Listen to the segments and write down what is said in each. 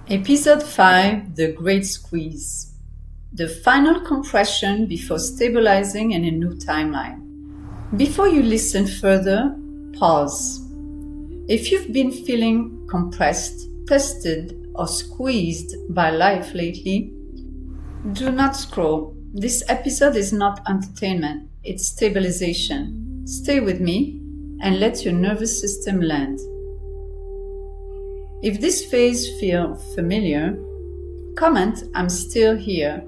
Episode 5: The Great Squeeze. The final compression before stabilizing in a new timeline. Before you listen further, pause. If you've been feeling compressed, tested, or squeezed by life lately, do not scroll. This episode is not entertainment, it's stabilization. Stay with me and let your nervous system land. If this phase feels familiar, comment "I'm still here."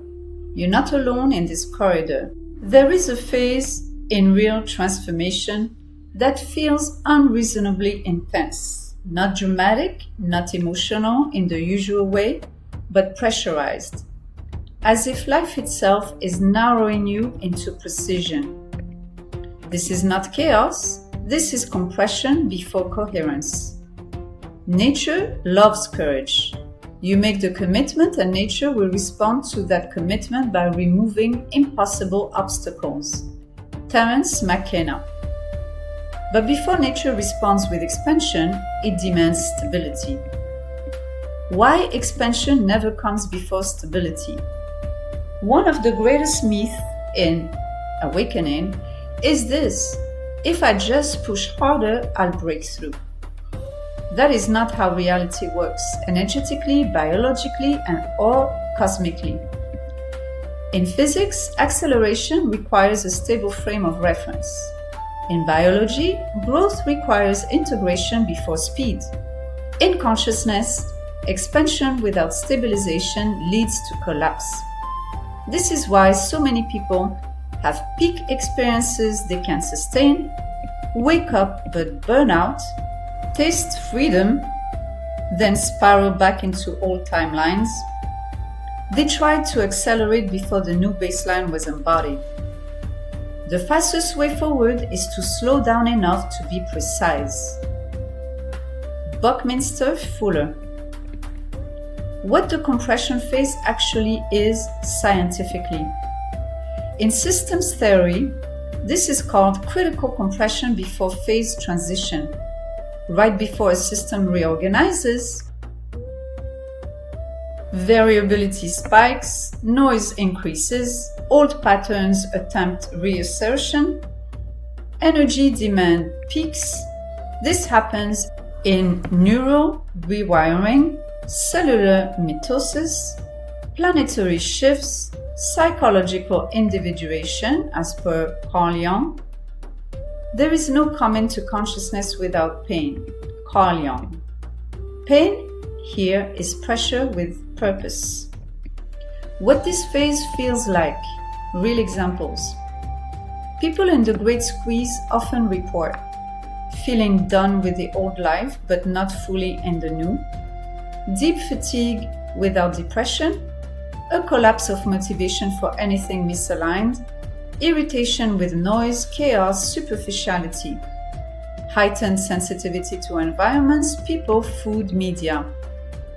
You're not alone in this corridor. There is a phase in real transformation that feels unreasonably intense. Not dramatic, not emotional in the usual way, but pressurized. As if life itself is narrowing you into precision. This is not chaos, this is compression before coherence. Nature loves courage. You make the commitment and nature will respond to that commitment by removing impossible obstacles. Terence McKenna. But before nature responds with expansion, it demands stability. Why expansion never comes before stability? One of the greatest myths in awakening is this: if I just push harder, I'll break through. That is not how reality works, energetically, biologically, or cosmically. In physics, acceleration requires a stable frame of reference. In biology, growth requires integration before speed. In consciousness, expansion without stabilization leads to collapse. This is why so many people have peak experiences they can sustain, wake up but burn out, taste freedom, then spiral back into old timelines. They tried to accelerate before the new baseline was embodied. The fastest way forward is to slow down enough to be precise. Buckminster Fuller. What the compression phase actually is scientifically. In systems theory, this is called critical compression before phase transition. Right before a system reorganizes, variability spikes, noise increases, old patterns attempt reassertion, energy demand peaks. This happens in neural rewiring, cellular mitosis, planetary shifts, psychological individuation, as per Carl Jung. There is no coming to consciousness without pain. Carl Jung. Pain here is pressure with purpose. What this phase feels like. Real examples. People in the great squeeze often report feeling done with the old life but not fully in the new. Deep fatigue without depression. A collapse of motivation for anything misaligned. Irritation with noise, chaos, superficiality, heightened sensitivity to environments, people, food, media,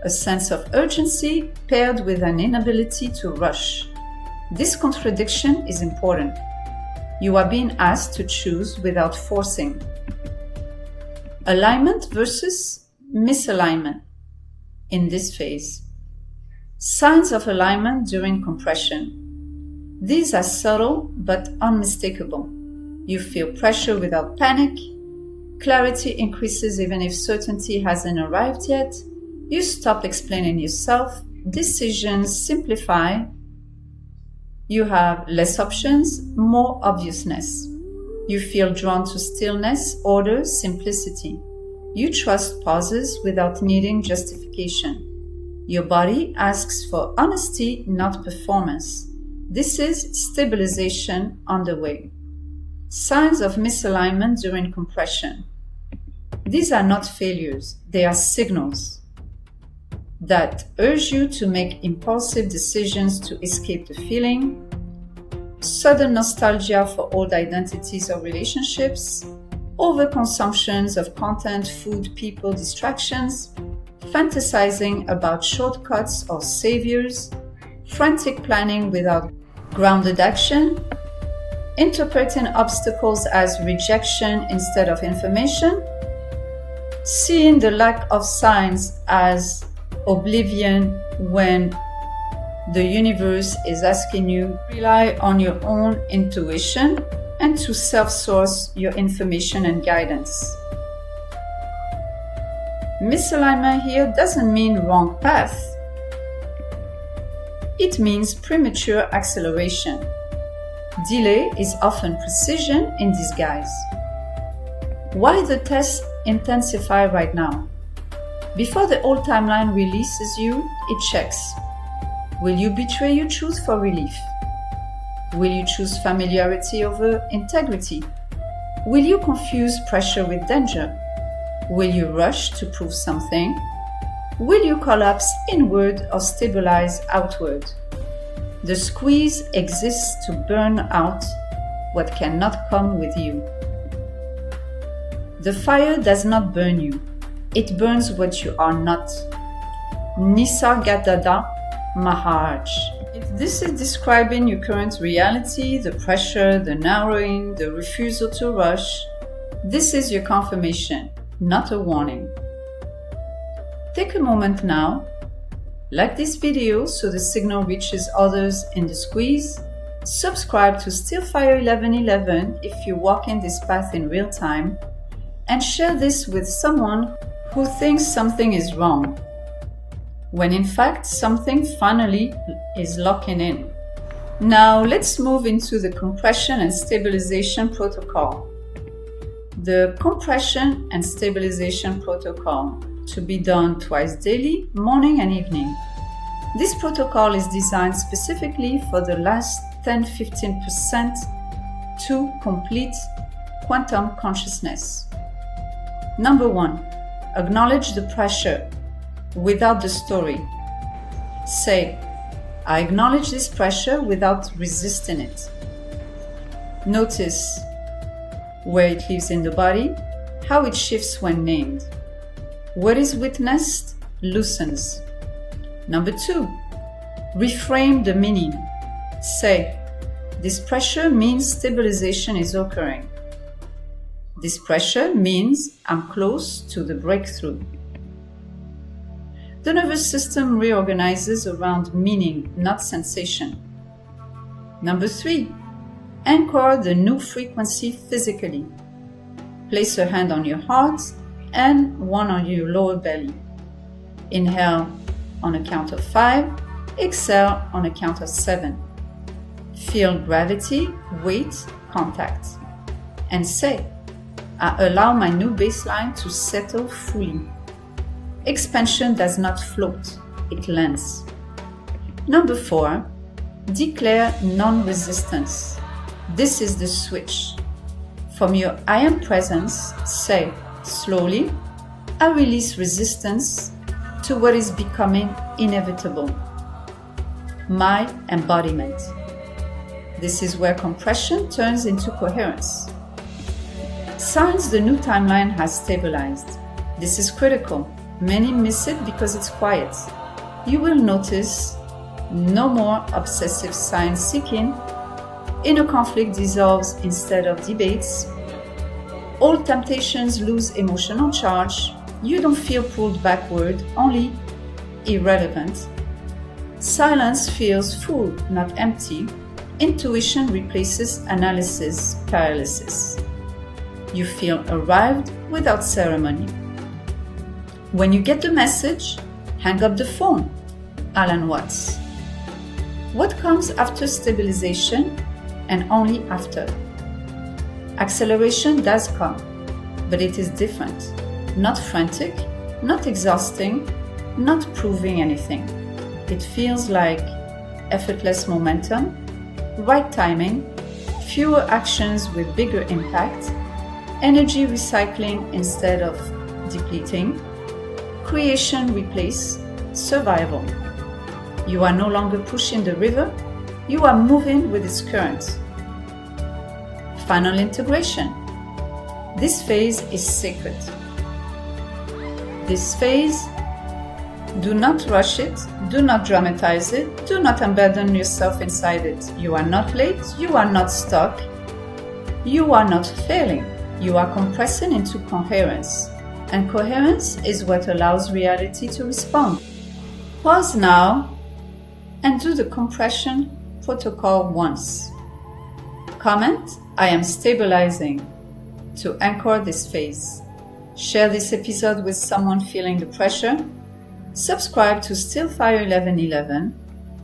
a sense of urgency paired with an inability to rush. This contradiction is important. You are being asked to choose without forcing. Alignment versus misalignment in this phase. Signs of alignment during compression. These are subtle but unmistakable. You feel pressure without panic. Clarity increases even if certainty hasn't arrived yet. You stop explaining yourself. Decisions simplify. You have less options, more obviousness. You feel drawn to stillness, order, simplicity. You trust pauses without needing justification. Your body asks for honesty, not performance. This is stabilization on the way. Signs of misalignment during compression. These are not failures, they are signals that urge you to make impulsive decisions to escape the feeling, sudden nostalgia for old identities or relationships, overconsumptions of content, food, people, distractions, fantasizing about shortcuts or saviors, frantic planning without grounded action, interpreting obstacles as rejection instead of information, seeing the lack of signs as oblivion when the universe is asking you to rely on your own intuition and to self-source your information and guidance. Misalignment here doesn't mean wrong path. It means premature acceleration. Delay is often precision in disguise. Why the tests intensify right now? Before the old timeline releases you, it checks. Will you betray your truth for relief? Will you choose familiarity over integrity? Will you confuse pressure with danger? Will you rush to prove something? Will you collapse inward or stabilize outward? The squeeze exists to burn out what cannot come with you. The fire does not burn you. It burns what you are not. Nisargadatta Maharaj. If this is describing your current reality, the pressure, the narrowing, the refusal to rush, this is your confirmation, not a warning. Take a moment now, like this video so the signal reaches others in the squeeze, subscribe to Stillfire 1111 if you're walking this path in real time, and share this with someone who thinks something is wrong, when in fact something finally is locking in. Now let's move into the compression and stabilization protocol. The compression and stabilization protocol, to be done twice daily, morning and evening. This protocol is designed specifically for the last 10-15% to complete quantum consciousness. Number 1. Acknowledge the pressure without the story. Say, I acknowledge this pressure without resisting it. Notice where it lives in the body, how it shifts when named. What is witnessed loosens. Number 2. Reframe the meaning. Say, this pressure means stabilization is occurring. This pressure means I'm close to the breakthrough. The nervous system reorganizes around meaning, not sensation. Number 3. Anchor the new frequency physically. Place a hand on your heart and one on your lower belly. Inhale on a count of 5, exhale on a count of 7. Feel gravity, weight, contact. And say, I allow my new baseline to settle fully. Expansion does not float, it lands. Number 4. Declare non-resistance. This is the switch. From your I am presence, say, slowly, I release resistance to what is becoming inevitable. My embodiment. This is where compression turns into coherence. Signs the new timeline has stabilized. This is critical. Many miss it because it's quiet. You will notice no more obsessive sign seeking. Inner conflict dissolves instead of debates. Old temptations lose emotional charge. You don't feel pulled backward, only irrelevant. Silence feels full, not empty. Intuition replaces analysis paralysis. You feel arrived without ceremony. When you get the message, hang up the phone. Alan Watts. What comes after stabilization and only after? Acceleration does come, but it is different. Not frantic, not exhausting, not proving anything. It feels like effortless momentum, right timing, fewer actions with bigger impact, energy recycling instead of depleting, creation replace survival. You are no longer pushing the river, you are moving with its current. Final integration. This phase is sacred. This phase, do not rush it, do not dramatize it, do not abandon yourself inside it. You are not late, you are not stuck, you are not failing. You are compressing into coherence, and coherence is what allows reality to respond. Pause now and do the compression protocol once. Comment, I am stabilizing, to anchor this phase. Share this episode with someone feeling the pressure. Subscribe to Still Fire 1111.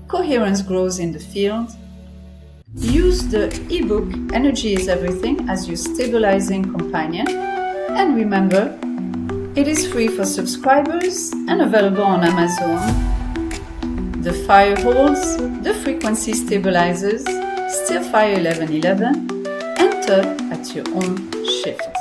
Coherence grows in the field. Use the ebook Energy is Everything as your stabilizing companion. And remember, it is free for subscribers and available on Amazon. The fire holds, the frequency stabilizes. Still Fire 1111. Enter at your own shift.